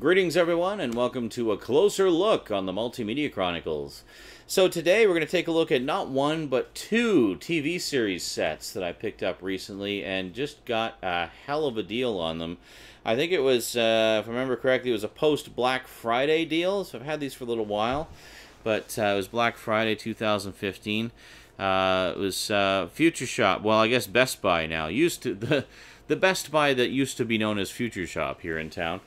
Greetings everyone and welcome to a closer look on the Multimedia Chronicles. So today we're going to take a look at not one but two TV series sets that I picked up recently and just got a hell of a deal on them. I think it was, if I remember correctly, it was a post-Black Friday deal, so I've had these for a little while, but it was Black Friday 2015. It was Future Shop, well I guess Best Buy now, used to, the Best Buy that used to be known as Future Shop here in town.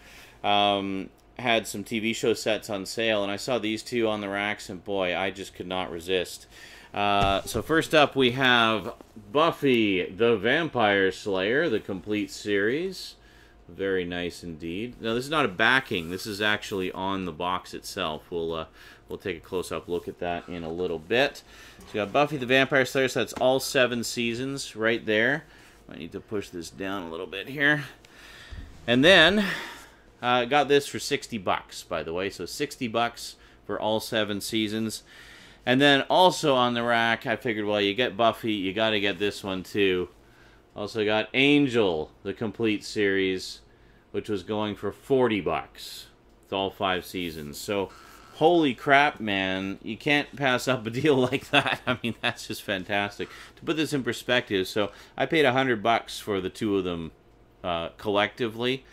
Had some TV show sets on sale, and I saw these two on the racks, and boy, I just could not resist. So first up, we have Buffy the Vampire Slayer, the complete series. Very nice indeed. Now, this is not a backing. This is actually on the box itself. We'll take a close-up look at that in a little bit. So you got Buffy the Vampire Slayer, so that's all 7 seasons right there. I need to push this down a little bit here. And then got this for $60, by the way, so $60 for all 7 seasons. And then also on the rack, I figured, well, you get Buffy, you got to get this one too. Also got Angel, the complete series, which was going for $40. It's all 5 seasons. So, holy crap, man, you can't pass up a deal like that. I mean, that's just fantastic. To put this in perspective, so I paid $100 for the two of them collectively.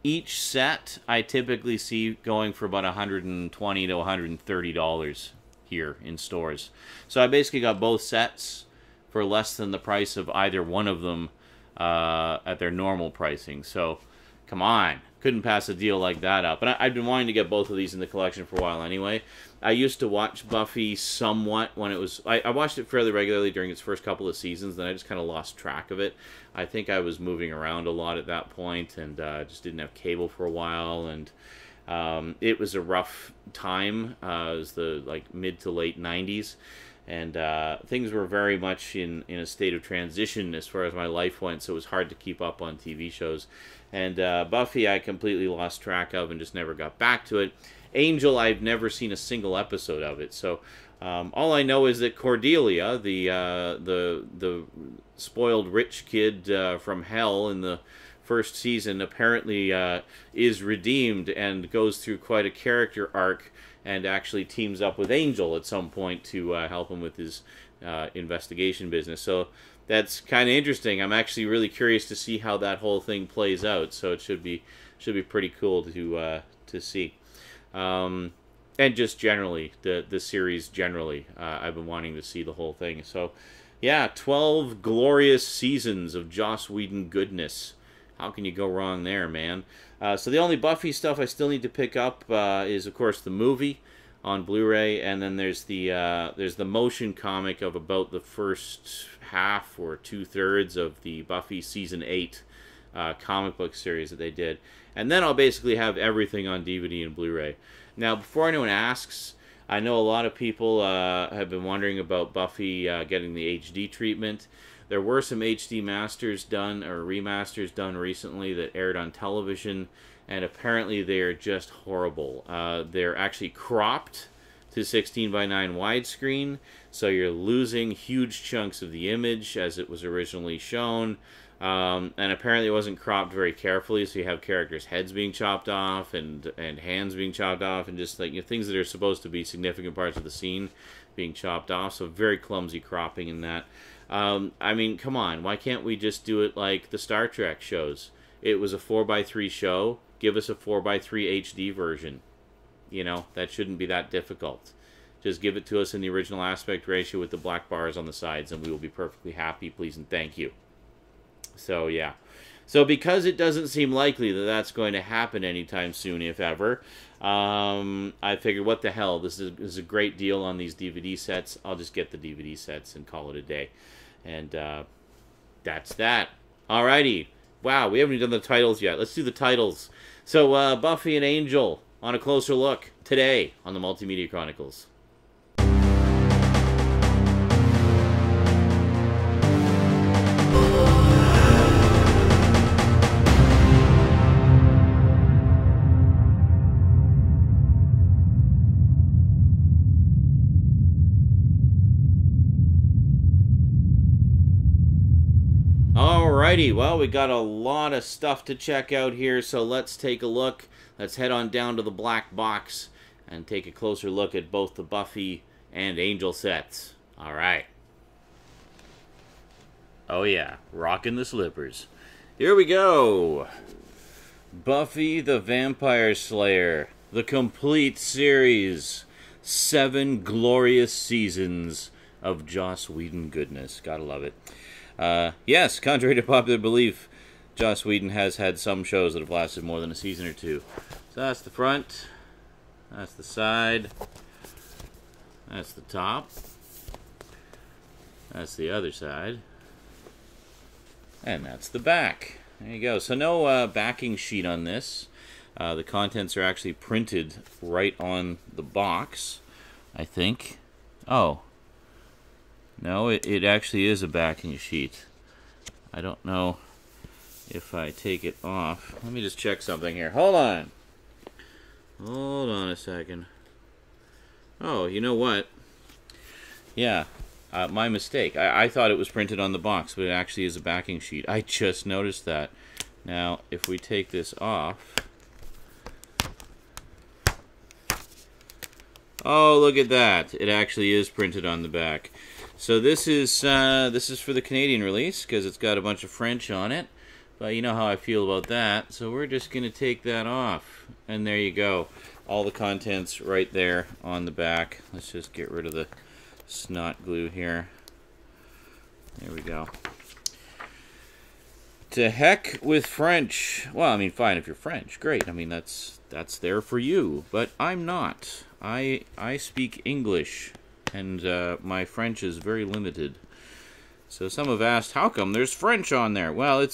Each set I typically see going for about $120 to $130 here in stores. So I basically got both sets for less than the price of either one of them at their normal pricing. So come on, couldn't pass a deal like that up. And I've been wanting to get both of these in the collection for a while anyway. I used to watch Buffy somewhat when it was... I watched it fairly regularly during its first couple of seasons, then I just kind of lost track of it. I think I was moving around a lot at that point, and just didn't have cable for a while, and it was a rough time. It was the mid to late 90s, and things were very much in a state of transition as far as my life went, so it was hard to keep up on TV shows. And Buffy I completely lost track of and just never got back to it. Angel, I've never seen a single episode of it, so all I know is that Cordelia, the spoiled rich kid from hell in the first season, apparently is redeemed and goes through quite a character arc and actually teams up with Angel at some point to help him with his investigation business. So that's kind of interesting. I'm actually really curious to see how that whole thing plays out. So it should be pretty cool to see. And just generally, the series generally, I've been wanting to see the whole thing. So, yeah, 12 glorious seasons of Joss Whedon goodness. How can you go wrong there, man? So the only Buffy stuff I still need to pick up is, of course, the movie on Blu-ray, and then there's the motion comic of about the first half or 2/3 of the Buffy Season 8 comic book series that they did. And then I'll basically have everything on DVD and Blu-ray. Now, before anyone asks, I know a lot of people have been wondering about Buffy getting the HD treatment. There were some HD masters done, or remasters done recently that aired on television, and apparently they are just horrible. They're actually cropped to 16:9 widescreen, so you're losing huge chunks of the image as it was originally shown. And apparently it wasn't cropped very carefully, so you have characters' heads being chopped off and hands being chopped off, and just things that are supposed to be significant parts of the scene being chopped off. So very clumsy cropping in that. I mean, come on, why can't we just do it like the Star Trek shows? It was a 4:3 show. Give us a 4:3 HD version. You know, that shouldn't be that difficult. Just give it to us in the original aspect ratio with the black bars on the sides, and we will be perfectly happy, please, and thank you. So, yeah. So, because it doesn't seem likely that that's going to happen anytime soon, if ever, I figured, what the hell, this is a great deal on these DVD sets. I'll just get the DVD sets and call it a day. And that's that. Alrighty. Wow, we haven't even done the titles yet. Let's do the titles. So, Buffy and Angel on a closer look today on the Multimedia Chronicles. Alrighty, well, we got a lot of stuff to check out here, so let's take a look. let's head on down to the black box and take a closer look at both the Buffy and Angel sets. All right. Oh yeah, rocking the slippers. Here we go. Buffy the Vampire Slayer, the complete series. 7 glorious seasons of Joss Whedon goodness. Gotta love it. Yes, contrary to popular belief, Joss Whedon has had some shows that have lasted more than a season or two. So that's the front. That's the side. That's the top. That's the other side. And that's the back. There you go. So no backing sheet on this. The contents are actually printed right on the box, I think. Oh. No, it actually is a backing sheet. I don't know if I take it off. Let me just check something here. Hold on. Hold on a second. Oh, you know what? Yeah, my mistake. I thought it was printed on the box, but it actually is a backing sheet. I just noticed that. Now, if we take this off... Oh, look at that. It actually is printed on the back. So this is for the Canadian release, because it's got a bunch of French on it. But you know how I feel about that. So we're just going to take that off. And there you go. All the contents right there on the back. Let's just get rid of the snot glue here. There we go. To heck with French. Well, I mean, fine if you're French. Great. I mean, that's there for you. But I'm not. I speak English, and my French is very limited. So some have asked, how come there's French on there? Well,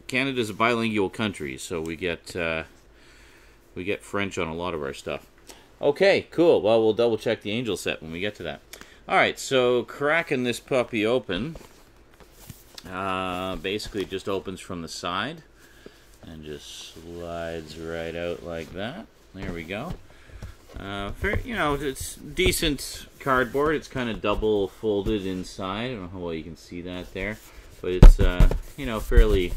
Canada's a bilingual country, so we get French on a lot of our stuff. Okay, cool. Well, we'll double check the Angel set when we get to that. All right, so cracking this puppy open. Basically, it just opens from the side and just slides right out like that. There we go. It's decent cardboard. It's kind of double folded inside. I don't know how well you can see that there, but it's fairly.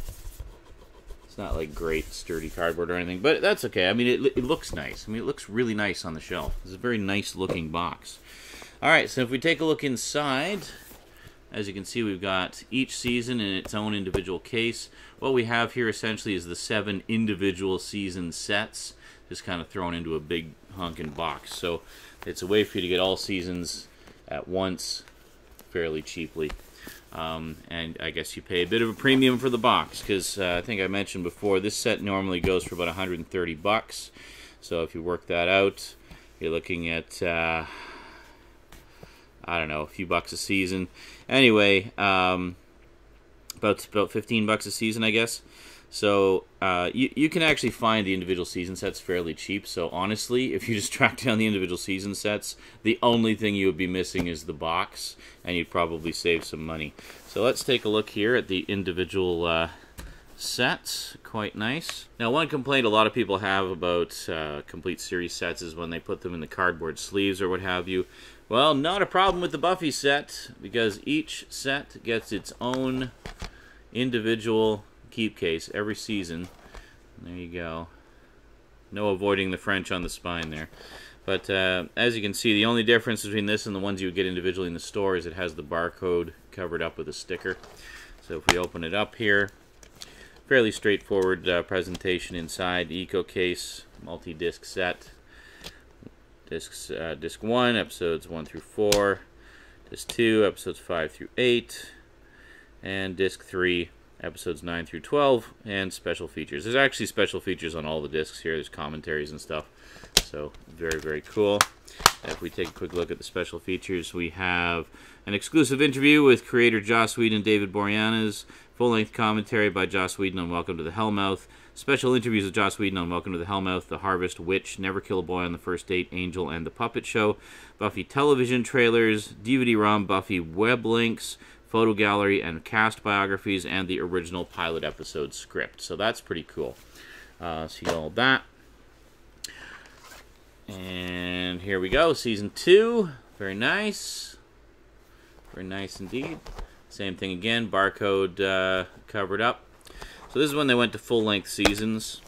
It's not like great sturdy cardboard or anything, but that's okay. I mean, it looks nice. I mean, it looks really nice on the shelf. It's a very nice looking box. All right, so if we take a look inside, as you can see, we've got each season in its own individual case. What we have here essentially is the 7 individual season sets, just kind of thrown into a big honking box. So it's a way for you to get all seasons at once fairly cheaply. And I guess you pay a bit of a premium for the box, because I think I mentioned before, this set normally goes for about 130 bucks. So if you work that out, you're looking at I don't know, a few bucks a season. Anyway, about 15 bucks a season, I guess. So you can actually find the individual season sets fairly cheap. So honestly, if you just track down the individual season sets, the only thing you would be missing is the box, and you'd probably save some money. So let's take a look here at the individual sets. Quite nice. Now, one complaint a lot of people have about complete series sets is when they put them in the cardboard sleeves or what have you. Well, not a problem with the Buffy set, because each set gets its own individual keep case every season. There you go. No avoiding the French on the spine there. But as you can see, the only difference between this and the ones you would get individually in the store is it has the barcode covered up with a sticker. So if we open it up here, fairly straightforward presentation inside. The Eco Case multi-disc set. Disc 1, episodes 1 through 4. Disc 2, episodes 5 through 8. And Disc 3, episodes 9 through 12, and special features. There's actually special features on all the discs here. There's commentaries and stuff. So, very, very cool. If we take a quick look at the special features, we have an exclusive interview with creator Joss Whedon and David Boreanaz, full-length commentary by Joss Whedon on Welcome to the Hellmouth, special interviews with Joss Whedon on Welcome to the Hellmouth, The Harvest, Witch, Never Kill a Boy on the First Date, Angel, and The Puppet Show, Buffy television trailers, DVD-ROM Buffy web links, photo gallery, and cast biographies, and the original pilot episode script. So that's pretty cool. So you got all that. And here we go, Season 2. Very nice. Very nice indeed. Same thing again, barcode covered up. So this is when they went to full-length seasons.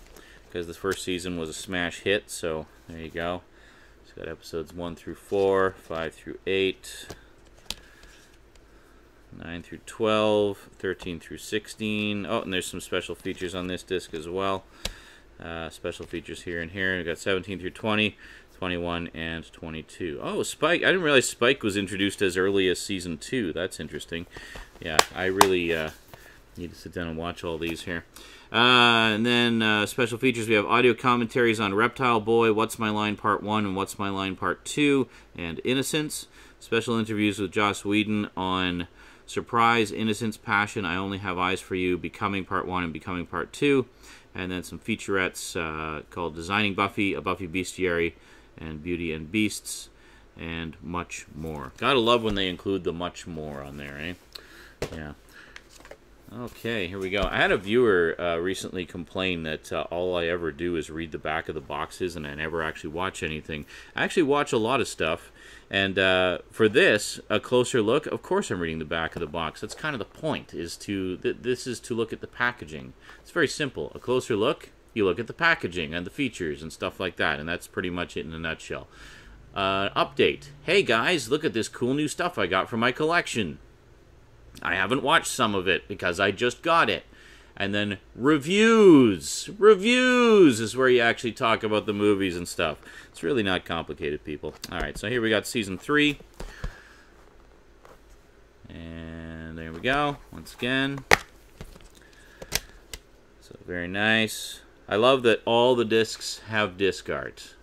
because the first season was a smash hit, so there you go. It's got episodes 1 through 4, 5 through 8, 9 through 12, 13 through 16. Oh, and there's some special features on this disc as well. Special features here and here. We've got 17 through 20, 21, and 22. Oh, Spike. I didn't realize Spike was introduced as early as Season 2. That's interesting. Yeah, I really need to sit down and watch all these here. And then special features, we have audio commentaries on Reptile Boy, What's My Line Part 1 and What's My Line Part 2, and Innocence. Special interviews with Joss Whedon on Surprise, Innocence, Passion, I Only Have Eyes for You, Becoming Part 1 and Becoming Part 2. And then some featurettes called Designing Buffy, A Buffy Bestiary, and Beauty and Beasts, and much more. Gotta love when they include the much more on there, eh? Yeah. Okay, here we go. I had a viewer recently complain that all I ever do is read the back of the boxes and I never actually watch anything. I actually watch a lot of stuff, and for this, a closer look, of course I'm reading the back of the box. That's kind of the point, is to this is to look at the packaging. It's very simple. A closer look, you look at the packaging and the features and stuff like that, and that's pretty much it in a nutshell. Update. Hey guys, look at this cool new stuff I got from my collection. I haven't watched some of it because I just got it. And then reviews. Reviews is where you actually talk about the movies and stuff. It's really not complicated, people. Alright, so here we got Season 3. And there we go. Once again. So very nice. I love that all the discs have disc art.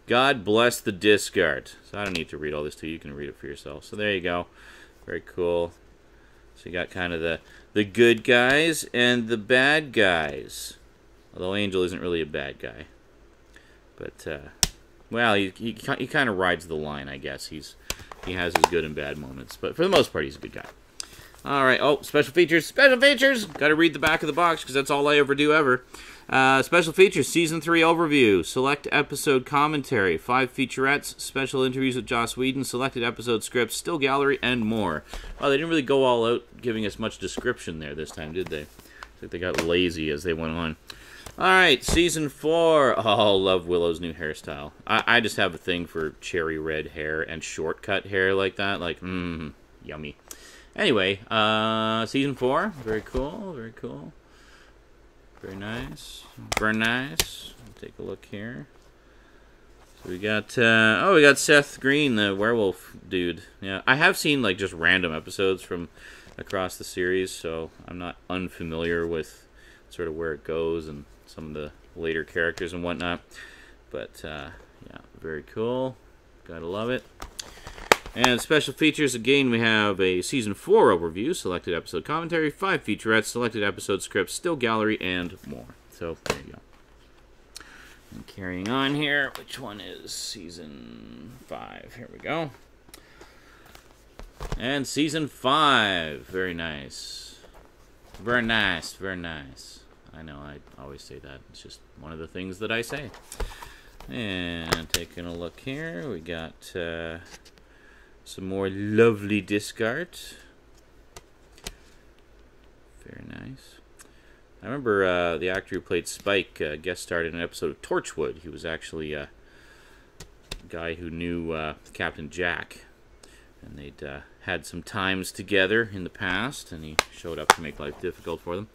God bless the disc art. So I don't need to read all this to you. You can read it for yourself. So there you go. Very cool. So you got kind of the good guys and the bad guys. Although Angel isn't really a bad guy. But, well, he kind of rides the line, I guess. He has his good and bad moments. But for the most part, he's a good guy. Alright, oh, special features. Special features! Got to read the back of the box because that's all I ever do ever. Special features, Season 3 overview, select episode commentary, 5 featurettes, special interviews with Joss Whedon, selected episode scripts, still gallery, and more. Well, they didn't really go all out giving us much description there this time, did they? I think they got lazy as they went on. Alright, Season 4. Oh, love Willow's new hairstyle. I just have a thing for cherry red hair and shortcut hair like that. Like, yummy. Anyway, Season 4. Very cool, very cool. Very nice. Very nice. Take a look here. So we got, oh, we got Seth Green, the werewolf dude. Yeah, I have seen, like, just random episodes from across the series, so I'm not unfamiliar with sort of where it goes and some of the later characters and whatnot. But, yeah, very cool. Gotta love it. And special features, again, we have a Season 4 overview, selected episode commentary, 5 featurettes, selected episode scripts, still gallery, and more. So, there you go. And carrying on here, which one is Season 5? Here we go. And Season 5. Very nice. Very nice, very nice. I know, I always say that. It's just one of the things that I say. And taking a look here, we got... some more lovely disc art. Very nice. I remember the actor who played Spike guest starred in an episode of Torchwood. He was actually a guy who knew Captain Jack. And they'd had some times together in the past, and he showed up to make life difficult for them.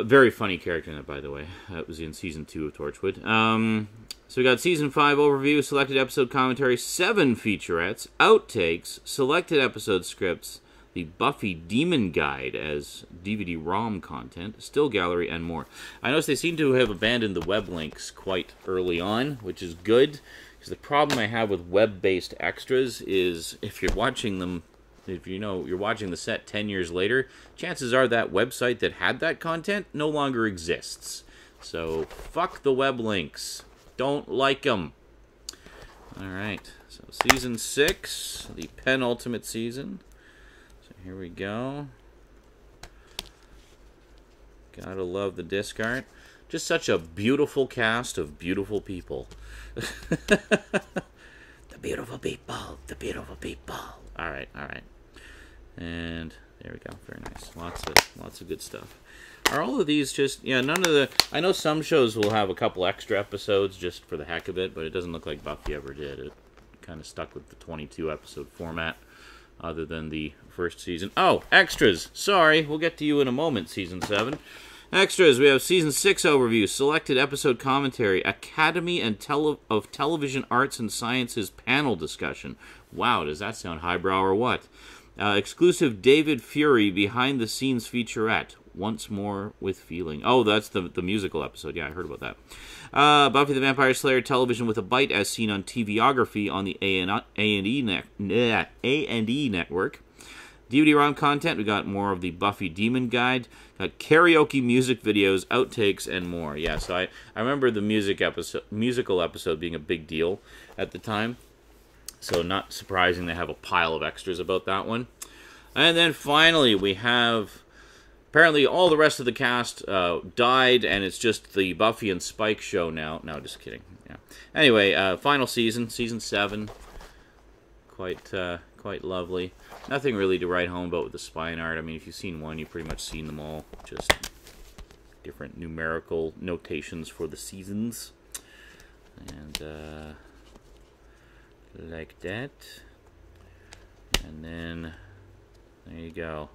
Very funny character in that, by the way. That was in Season 2 of Torchwood. So we got Season 5 overview, selected episode commentary, 7 featurettes, outtakes, selected episode scripts, the Buffy Demon Guide as DVD-ROM content, still gallery, and more. I noticed they seem to have abandoned the web links quite early on, which is good, because the problem I have with web-based extras is if you're watching them, if you know you're watching the set 10 years later, chances are that website that had that content no longer exists. So, fuck the web links. Don't like them. Alright, so Season 6, the penultimate season. So here we go. Gotta love the disc art. Just such a beautiful cast of beautiful people. The beautiful people, the beautiful people. Alright, alright. And There we go. Very nice. Lots of good stuff. Are all of these just... Yeah, none of the... I know some shows will have a couple extra episodes just for the heck of it, but it doesn't look like Buffy ever did. It kind of stuck with the 22-episode format, other than the first season. Oh, extras! Sorry, we'll get to you in a moment, Season 7. Extras, we have Season 6 overview, selected episode commentary, Academy of Television Arts and Sciences panel discussion. Wow, does that sound highbrow or what? Exclusive David Fury behind-the-scenes featurette. Once More with Feeling. Oh, that's the musical episode. Yeah, I heard about that. Buffy the Vampire Slayer television with a bite as seen on TVography on the A&E network. DVD-ROM content. We got more of the Buffy Demon Guide. Got karaoke music videos, outtakes, and more. Yeah, so I remember the musical episode being a big deal at the time. So not surprising they have a pile of extras about that one. And then finally we have... Apparently, all the rest of the cast died, and it's just the Buffy and Spike show now. No, just kidding. Yeah. Anyway, final season, Season 7. Quite lovely. Nothing really to write home about with the spine art. I mean, if you've seen one, you've pretty much seen them all. Just different numerical notations for the seasons. And, like that. And then, there you go.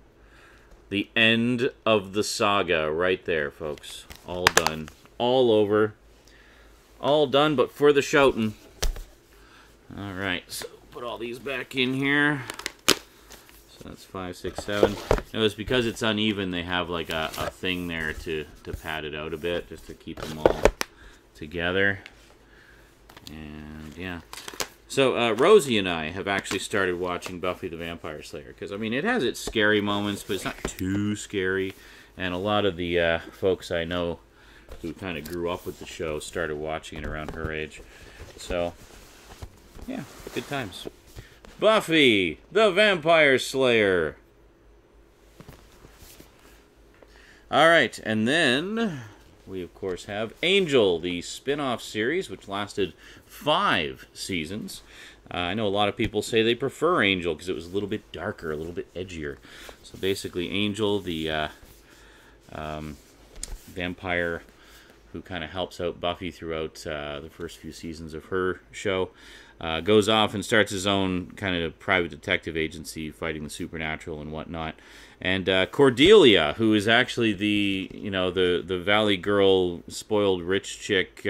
The end of the saga right there, folks. All done. All over. All done, but for the shouting. Alright, so put all these back in here. So that's 5, 6, 7. Notice because it's uneven, they have like a thing there to pad it out a bit, just to keep them all together. And yeah. So, Rosie and I have actually started watching Buffy the Vampire Slayer, because, I mean, it has its scary moments, but it's not too scary, and a lot of the folks I know who kind of grew up with the show started watching it around her age. So, yeah, good times. Buffy the Vampire Slayer! Alright, and then... we, of course, have Angel, the spin-off series, which lasted 5 seasons. I know a lot of people say they prefer Angel because it was a little bit darker, a little bit edgier. So basically, Angel, the vampire who kind of helps out Buffy throughout the first few seasons of her show, goes off and starts his own kind of private detective agency fighting the supernatural and whatnot. And Cordelia, who is actually the Valley Girl, spoiled rich chick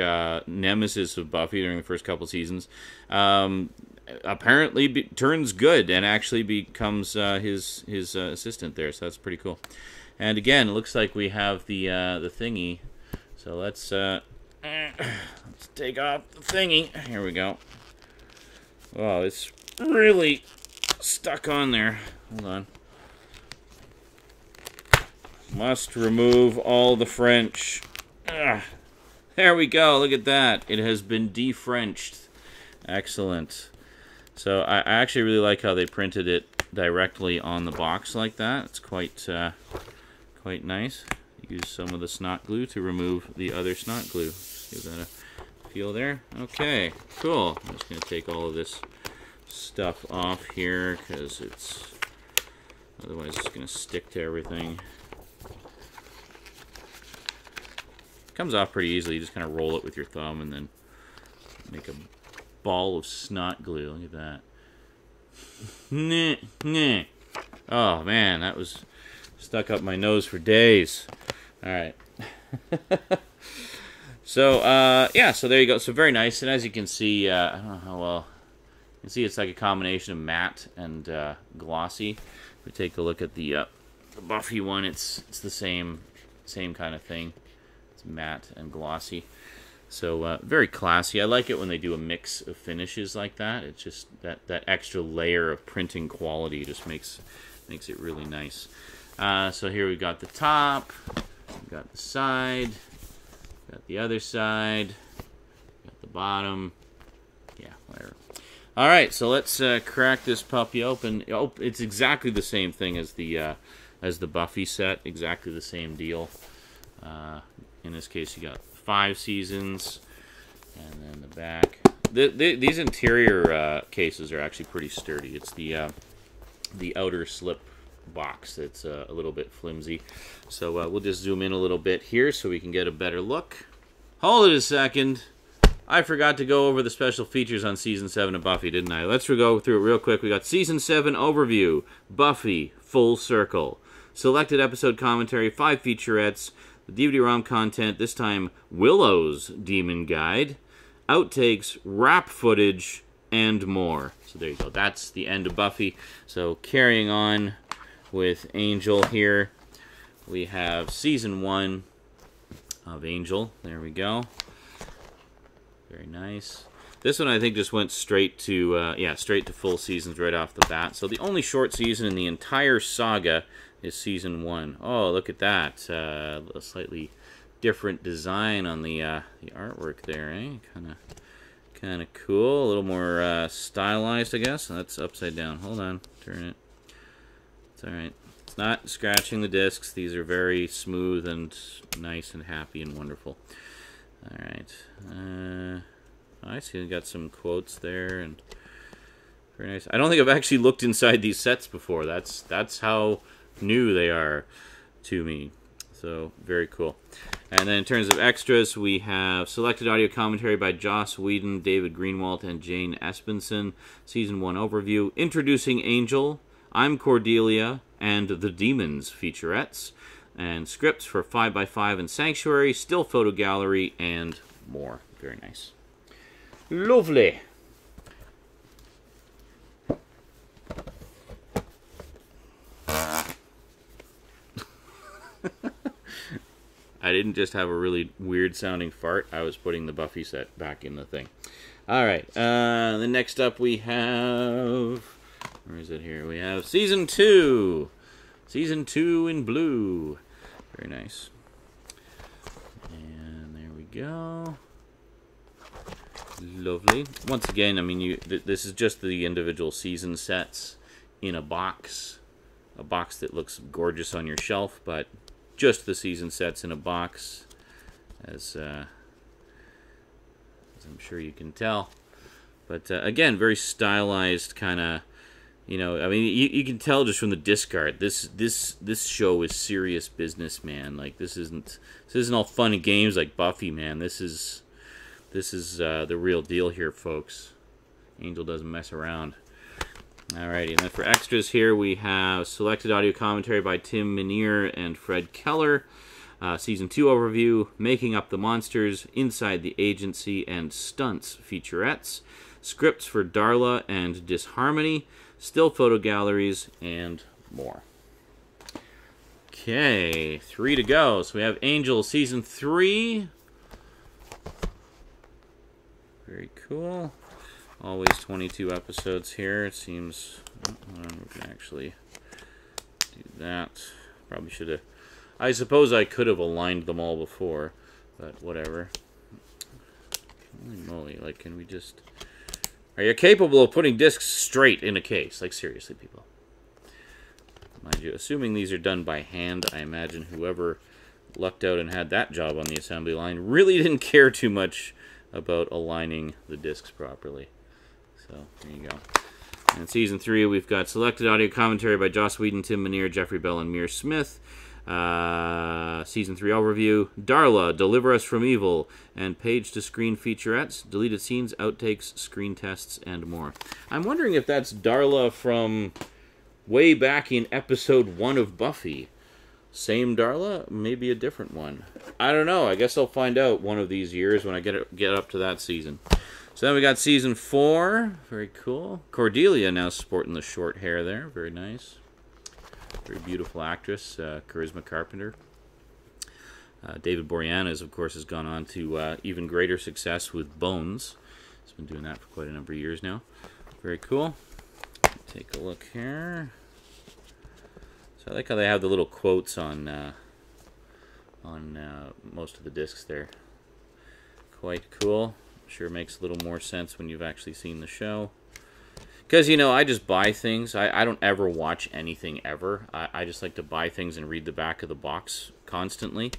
nemesis of Buffy during the first couple seasons, apparently turns good and actually becomes his assistant there. So that's pretty cool. And again, it looks like we have the thingy. So let's take off the thingy. Here we go. Oh, it's really stuck on there. Hold on. Must remove all the French. There we go. Look at that. It has been de-Frenched. Excellent. So I actually really like how they printed it directly on the box like that. It's quite nice. Use some of the snot glue to remove the other snot glue. Just give that a feel there. Okay, cool. I'm just going to take all of this stuff off here because otherwise it's going to stick to everything. Comes off pretty easily. You just kind of roll it with your thumb and then make a ball of snot glue. Look at that. Oh man, that was stuck up my nose for days. Alright. So, yeah, so there you go. So very nice. And as you can see, I don't know how well, you can see it's like a combination of matte and glossy. If we take a look at the Buffy one, it's the same kind of thing. It's matte and glossy. So, very classy. I like it when they do a mix of finishes like that. It's just that extra layer of printing quality just makes it really nice. So here we've got the top, we've got the side, got the other side, got the bottom. Yeah, whatever. All right, so let's crack this puppy open. Oh, it's exactly the same thing as the Buffy set. Exactly the same deal. In this case, you got 5 seasons, and then the back. These interior cases are actually pretty sturdy. It's the outer slip box. It's a little bit flimsy. So we'll just zoom in a little bit here so we can get a better look. Hold it a second. I forgot to go over the special features on Season 7 of Buffy, didn't I? Let's go through it real quick. We got Season 7 Overview, Buffy, Full Circle. Selected episode commentary, 5 featurettes, the DVD-ROM content, this time Willow's Demon Guide, outtakes, rap footage, and more. So there you go. That's the end of Buffy. So carrying on with Angel here, we have Season 1 of Angel. There we go. Very nice. This one I think just went straight to straight to full seasons right off the bat. So the only short season in the entire saga is Season 1. Oh, look at that. A slightly different design on the artwork there, eh? Kind of cool. A little more stylized, I guess. That's upside down. Hold on. Turn it. It's alright. It's not scratching the discs. These are very smooth and nice and happy and wonderful. Alright. I see we got some quotes there, and very nice. I don't think I've actually looked inside these sets before. That's how new they are to me. So, very cool. And then in terms of extras, we have selected audio commentary by Joss Whedon, David Greenwalt, and Jane Espenson. Season 1 overview. Introducing Angel, I'm Cordelia, and the Demons featurettes. And scripts for 5x5 and Sanctuary, still photo gallery, and more. Very nice. Lovely. I didn't just have a really weird sounding fart. I was putting the Buffy set back in the thing. Alright, then next up we have... Where is it here? We have Season 2. Season 2 in blue. Very nice. And there we go. Lovely. Once again, I mean, this is just the individual season sets in a box. A box that looks gorgeous on your shelf, but just the season sets in a box, as I'm sure you can tell. But again, very stylized kind of, you know, I mean, you can tell just from the disc art. This show is serious business, man. Like this isn't all fun and games like Buffy, man. This is the real deal here, folks. Angel doesn't mess around. Alrighty, and then for extras here, we have selected audio commentary by Tim Minear and Fred Keller. Season 2 overview, Making Up the Monsters, Inside the Agency, and Stunts featurettes. Scripts for Darla and Disharmony, still photo galleries, and more. Okay, 3 to go. So we have Angel Season 3. Very cool. Always 22 episodes here. It seems... we can actually do that. Probably should have... I suppose I could have aligned them all before, but whatever. Holy moly, like, can we just... Are you capable of putting discs straight in a case? Like, seriously, people. Mind you, assuming these are done by hand, I imagine whoever lucked out and had that job on the assembly line really didn't care too much about aligning the discs properly. So, there you go. And in Season 3, we've got selected audio commentary by Joss Whedon, Tim Minear, Jeffrey Bell, and Mir Smith. Season 3 overview, Darla, Deliver Us from Evil, and page-to-screen featurettes, deleted scenes, outtakes, screen tests, and more. I'm wondering if that's Darla from way back in Episode 1 of Buffy. Same Darla? Maybe a different one. I don't know. I guess I'll find out one of these years when I get up to that season. So then we got Season 4. Very cool. Cordelia now sporting the short hair there. Very nice. Very beautiful actress. Charisma Carpenter. David Boreanaz, of course, has gone on to even greater success with Bones. He's been doing that for quite a number of years now. Very cool. Take a look here. So I like how they have the little quotes on most of the discs there. Quite cool. Sure makes a little more sense when you've actually seen the show. Because, you know, I just buy things. I don't ever watch anything ever. I just like to buy things and read the back of the box constantly.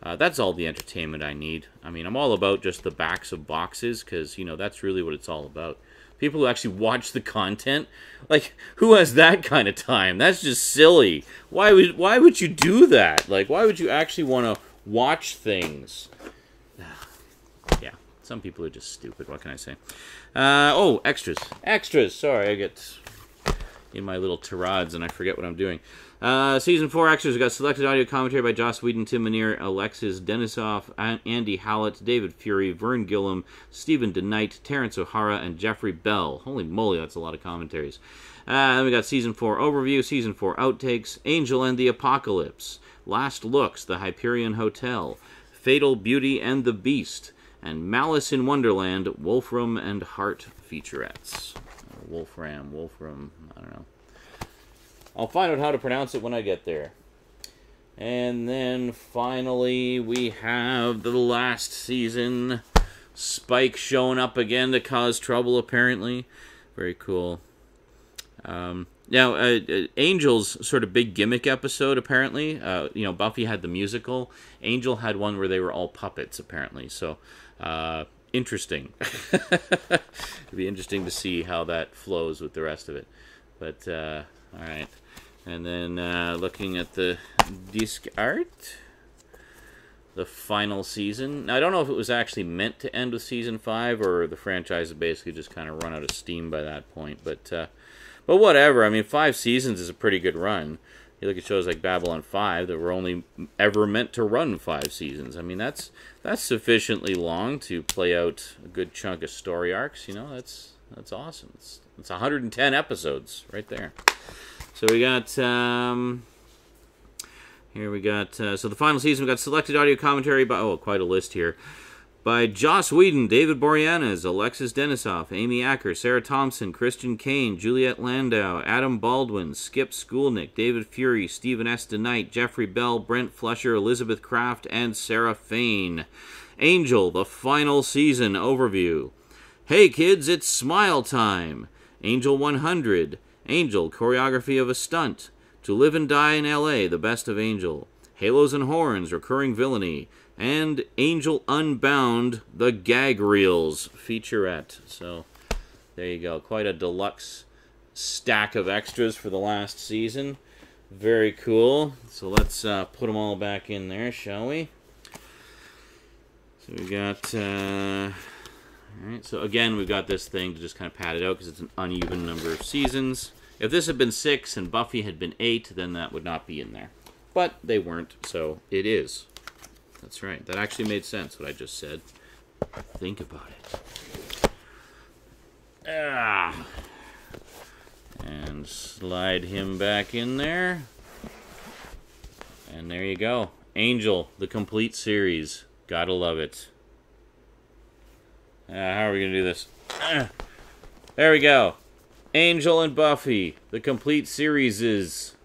That's all the entertainment I need. I mean, I'm all about just the backs of boxes because, you know, that's really what it's all about. People who actually watch the content. Like, who has that kind of time? That's just silly. Why would you do that? Like, why would you actually want to watch things? Yeah, some people are just stupid. What can I say? Oh, extras. Extras. Sorry, I get in my little tirades and I forget what I'm doing. Season 4 extras. We got selected audio commentary by Joss Whedon, Tim Minear, Alexis Denisof, Andy Hallett, David Fury, Vern Gillum, Stephen DeKnight, Terrence O'Hara, and Jeffrey Bell. Holy moly, that's a lot of commentaries. Then we got Season 4 overview, Season 4 outtakes, Angel and the Apocalypse, Last Looks, The Hyperion Hotel, Fatal Beauty and the Beast, and Malice in Wonderland, Wolfram and Hart featurettes. Wolfram, I don't know. I'll find out how to pronounce it when I get there. And then finally we have the last season. Spike showing up again to cause trouble, apparently. Very cool. Now, Angel's sort of big gimmick episode, apparently. Buffy had the musical. Angel had one where they were all puppets, apparently. So, interesting. It'd be interesting to see how that flows with the rest of it. But, alright. And then, looking at the disc art, the final season. Now, I don't know if it was actually meant to end with Season 5, or the franchise had basically just kind of run out of steam by that point. But whatever. I mean, 5 seasons is a pretty good run. You look at shows like Babylon 5 that were only ever meant to run 5 seasons. I mean, that's sufficiently long to play out a good chunk of story arcs. You know, that's awesome. It's 110 episodes right there. So we got, so the final season, we got selected audio commentary by, quite a list here, by Joss Whedon, David Boreanaz, Alexis Denisof, Amy Acker, Sarah Thompson, Christian Kane, Juliette Landau, Adam Baldwin, Skip Skulnick, David Fury, Stephen S. DeKnight, Jeffrey Bell, Brent Fletcher, Elizabeth Kraft, and Sarah Fain. Angel, the final season overview. Hey kids, it's smile time. Angel 100. Angel, choreography of a stunt. To Live and Die in L.A., the best of Angel. Halos and Horns, recurring villainy. And Angel Unbound, the gag reels featurette. So, there you go. Quite a deluxe stack of extras for the last season. Very cool. So let's put them all back in there, shall we? So we got... Alright, so again, we've got this thing to just kind of pad it out because it's an uneven number of seasons. If this had been 6 and Buffy had been 8, then that would not be in there. But they weren't, so it is. That's right. That actually made sense, what I just said. Think about it. And slide him back in there. And there you go. Angel, the complete series. Gotta love it. How are we going to do this? There we go. Angel and Buffy, the complete series is.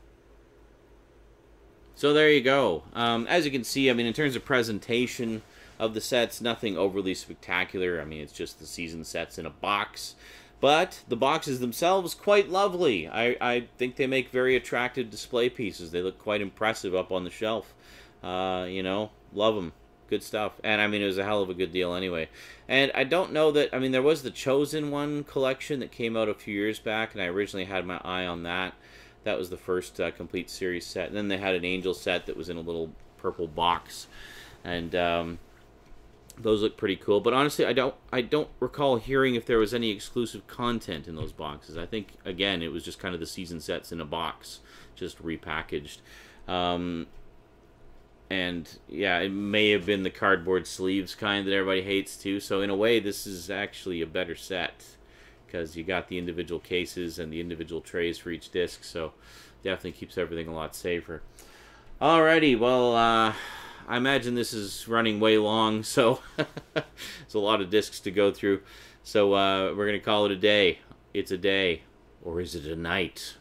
So there you go. As you can see, I mean, in terms of presentation of the sets, nothing overly spectacular. I mean, it's just the season sets in a box. But the boxes themselves, quite lovely. I think they make very attractive display pieces. They look quite impressive up on the shelf. Love them. Good stuff. And, I mean, it was a hell of a good deal anyway. And I don't know that... I mean, there was the Chosen One collection that came out a few years back, and I originally had my eye on that. That was the first complete series set. And then they had an Angel set that was in a little purple box. And those look pretty cool. But honestly, I don't recall hearing if there was any exclusive content in those boxes. I think, again, it was just kind of the season sets in a box, just repackaged. And, yeah, it may have been the cardboard sleeves kind that everybody hates, too. So, in a way, this is actually a better set. Because you got the individual cases and the individual trays for each disc. So, definitely keeps everything a lot safer. Alrighty, well, I imagine this is running way long. So, it's a lot of discs to go through. So, we're going to call it a day. It's a day. Or is it a night?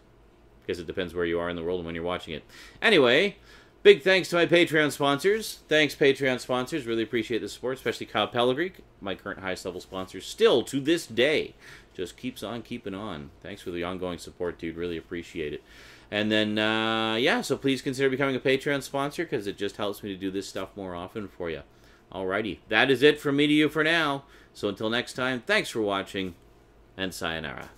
I guess it depends where you are in the world and when you're watching it. Anyway... Big thanks to my Patreon sponsors. Thanks, Patreon sponsors. Really appreciate the support, especially Kyle Pellegrini, my current highest level sponsor, still to this day. Just keeps on keeping on. Thanks for the ongoing support, dude. Really appreciate it. And then, yeah, so please consider becoming a Patreon sponsor because it just helps me to do this stuff more often for you. Alrighty, that is it from me to you for now. So until next time, thanks for watching, and sayonara.